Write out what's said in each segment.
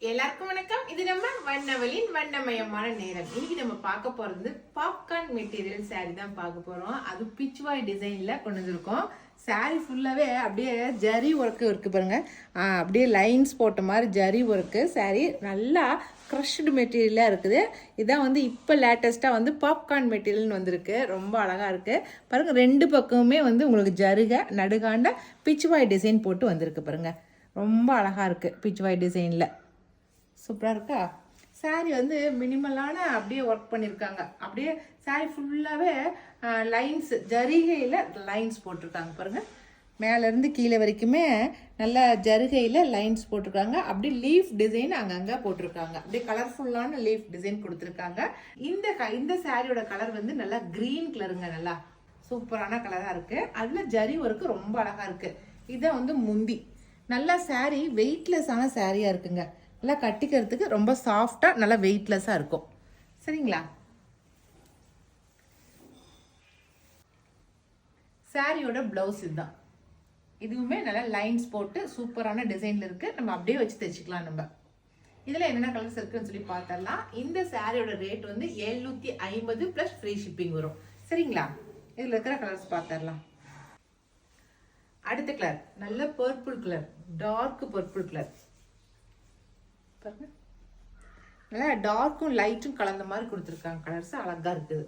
எல்லாருக்கும் வணக்கம். இது நம்ம வண்ணவலின் வண்ணமயமான நேரம். இன்னைக்கு நம்ம பார்க்க போறது பாப்கார்ன் மெட்டீரியல் சாரி தான் பார்க்க போறோம். அது பிச்வாய் டிசைன்ல கொண்டு வந்திருக்கோம். சாரி ஃபுல்லாவே அப்படியே ஜரி ஒர்க்கு இருக்கு பாருங்க. அப்படியே லைன்ஸ் போட்ட மாதிரி ஜரி ஒர்க்கு. சாரி நல்லா க்ரஷ்டு மெட்டீரியலாக இருக்குது. இதான் வந்து இப்போ லேட்டஸ்ட்டாக வந்து பாப்கார்ன் மெட்டீரியல்னு வந்திருக்கு. ரொம்ப அழகாக இருக்குது பாருங்கள். ரெண்டு பக்கமுமே வந்து உங்களுக்கு ஜருகை நடுகாண்ட பிச்வாய் டிசைன் போட்டு வந்திருக்கு பாருங்கள். ரொம்ப அழகாக இருக்குது பிச்வாய் டிசைனில். சூப்பராக இருக்கா? சாரீ வந்து மினிமலான அப்படியே ஒர்க் பண்ணியிருக்காங்க. அப்படியே சாரீ ஃபுல்லாகவே லைன்ஸ் ஜரிகையில் லைன்ஸ் போட்டிருக்காங்க பாருங்கள். மேலேருந்து கீழே வரைக்குமே நல்லா ஜருகையில் லைன்ஸ் போட்டிருக்காங்க. அப்படியே லீஃப் டிசைன் அங்கங்கே போட்டிருக்காங்க. அப்படியே கலர்ஃபுல்லான லீஃப் டிசைன் கொடுத்துருக்காங்க. இந்த சாரியோட கலர் வந்து நல்லா க்ரீன் கலருங்க. நல்லா சூப்பரான கலராக இருக்குது. அதில் ஜரி ஒர்க்கு ரொம்ப அழகாக இருக்குது. இதை வந்து முந்தி நல்லா சாரீ வெயிட்லெஸ்ஸான சாரியாக இருக்குங்க. நல்லா கட்டிக்கிறதுக்கு ரொம்ப சாஃப்டாக நல்லா வெயிட்லெஸ்ஸாக இருக்கும். சரிங்களா? சாரியோட ப்ளவுஸ் இதுதான். இதுவுமே நல்லா லைன்ஸ் போட்டு சூப்பரான டிசைனில் இருக்குது. நம்ம அப்படியே வச்சு தைச்சிக்கலாம். நம்ம இதில் என்னென்ன கலர்ஸ் இருக்குன்னு சொல்லி பார்த்தரலாம். இந்த சாரியோட ரேட் வந்து 750 ப்ளஸ் ஃப்ரீ ஷிப்பிங் வரும். சரிங்களா? இதில் இருக்கிற கலர்ஸ் பார்த்தரலாம். அடுத்த கலர் நல்ல purple colour, dark purple colour பாருங்க. நல்லா டார்க்கும் லைட்டும் கலந்த மாதிரி கொடுத்துருக்காங்க. கலர்ஸ் அழகா இருக்குது.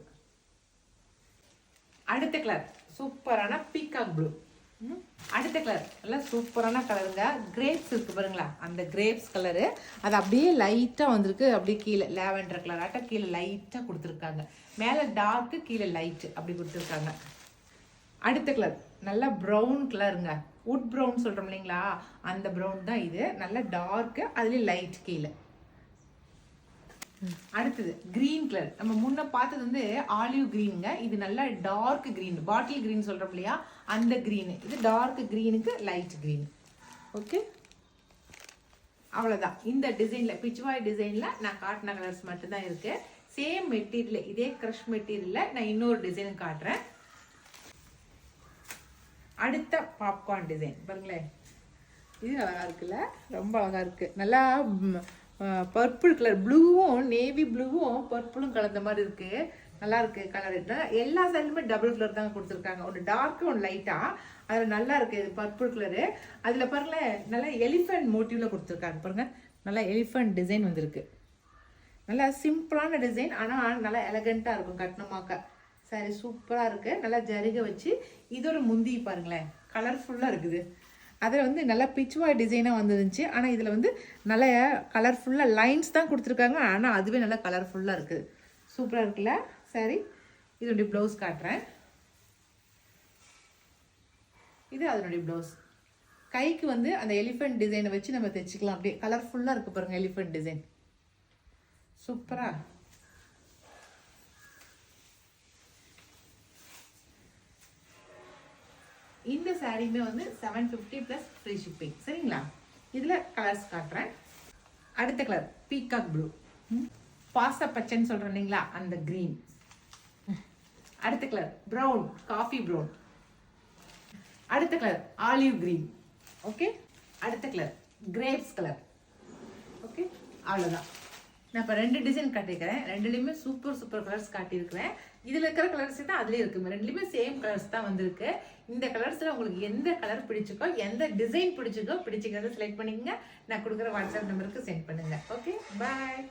அடுத்த கலர் சூப்பரான பீகாக் ப்ளூ. அடுத்த கலர் நல்லா சூப்பரான கலருங்க. கிரேப்ஸ் இருக்கு பாருங்களா, அந்த கிரேப்ஸ் கலரு. அது அப்படியே லைட்டாக வந்திருக்கு. அப்படியே கீழே லேவெண்டர் கலர் ஆட்டா கீழே லைட்டாக கொடுத்துருக்காங்க. மேலே டார்க்கு கீழே லைட்டு அப்படி கொடுத்துருக்காங்க. அடுத்த கலர் நல்லா ப்ரௌன் கலருங்க. வுட் ப்ரௌன் சொல்கிறோம் இல்லைங்களா, அந்த ப்ரௌன் தான் இது. நல்லா டார்க்கு, அதுலேயும் லைட் கீழே. அடுத்தது கிரீன் கலர். நம்ம முன்ன பார்த்தது வந்து ஆலிவ் கிரீனுங்க. இது நல்லா டார்க் கிரீன், பாட்டில் கிரீன் சொல்கிறோம் இல்லையா, அந்த கிரீனு. இது டார்க் கிரீனுக்கு லைட் கிரீன். ஓகே, அவ்வளோதான். இந்த டிசைனில் பிச்வாய் டிசைனில் நான் காட்டின கலர்ஸ் மட்டும்தான் இருக்குது. சேம் மெட்டீரியல், இதே க்ரஷ் மெட்டீரியலில் நான் இன்னொரு டிசைன் காட்டுறேன். அடுத்த பாப்கார்ன் டிசைன் பாருங்களேன். இது அழகாக இருக்குல்ல, ரொம்ப அழகாக இருக்குது. நல்லா பர்பிள் கலர், ப்ளூவும் நேவி ப்ளூவும் பர்பிளும் கலந்த மாதிரி இருக்குது. நல்லா இருக்குது கலர். எல்லா சைட்லையுமே டபுள் கலர் தாங்க கொடுத்துருக்காங்க. ஒன்று டார்க்கு ஒன்று லைட்டாக. அதில் நல்லா இருக்குது இது பர்பிள் கலரு. அதில் பாருங்களேன் நல்லா எலிஃபென்ட் மோட்டிவில் கொடுத்துருக்காங்க பாருங்கள். நல்லா எலிஃபென்ட் டிசைன் வந்திருக்கு. நல்லா சிம்பிளான டிசைன், ஆனால் நல்லா எலகண்ட்டாக இருக்கும் கட்டணமாக்க. சாரி சூப்பராக இருக்குது. நல்லா ஜரிகை வச்சு இதோட முந்தி பாருங்களேன் கலர்ஃபுல்லாக இருக்குது. அதில் வந்து நல்லா பிச்வாய் டிசைனாக வந்துருந்துச்சு. ஆனால் இதில் வந்து நல்ல கலர்ஃபுல்லாக லைன்ஸ் தான் கொடுத்துருக்காங்க. ஆனால் அதுவே நல்லா கலர்ஃபுல்லாக இருக்குது. சூப்பராக இருக்குல்ல சாரி. இதனுடைய ப்ளவுஸ் காட்டுறேன். இது அதனுடைய ப்ளவுஸ். கைக்கு வந்து அந்த எலிஃபென்ட் டிசைனை வச்சு நம்ம தைச்சிக்கலாம். அப்படியே கலர்ஃபுல்லாக இருக்குது பாருங்கள் எலிஃபென்ட் டிசைன். சூப்பராக. இந்த சாரியுமே வந்து 750 ப்ளஸ் ஃப்ரீ ஷிப்பிங். சரிங்களா? இதில் கலர்ஸ் காட்டுறேன். அடுத்த கலர் பீகாக் ப்ளூ, பாச பச்சைன்னு சொல்கிறோம் இல்லைங்களா, அந்த க்ரீன். அடுத்த கலர் ப்ரௌன், காஃபி ப்ரௌன். அடுத்த கலர் ஆலிவ் க்ரீன். ஓகே, அடுத்த கலர் கிரேப்ஸ் கலர். ஓகே, அவ்வளோதான். நான் இப்போ 2 டிசைன் காட்டியிருக்கிறேன். ரெண்டுலேயுமே சூப்பர் சூப்பர் கலர்ஸ் காட்டியிருக்கிறேன். இதில் இருக்கிற கலர்ஸ் தான் அதுலேயே இருக்குங்க. ரெண்டுலேயுமே சேம் கலர்ஸ் தான் வந்திருக்கு. இந்த கலர்ஸில் உங்களுக்கு எந்த கலர் பிடிச்சிக்கோ, எந்த டிசைன் பிடிச்சிக்கிறத செலக்ட் பண்ணிக்கங்க. நான் கொடுக்குற வாட்ஸ்அப் நம்பருக்கு சென்ட் பண்ணுங்கள். ஓகே, பாய்.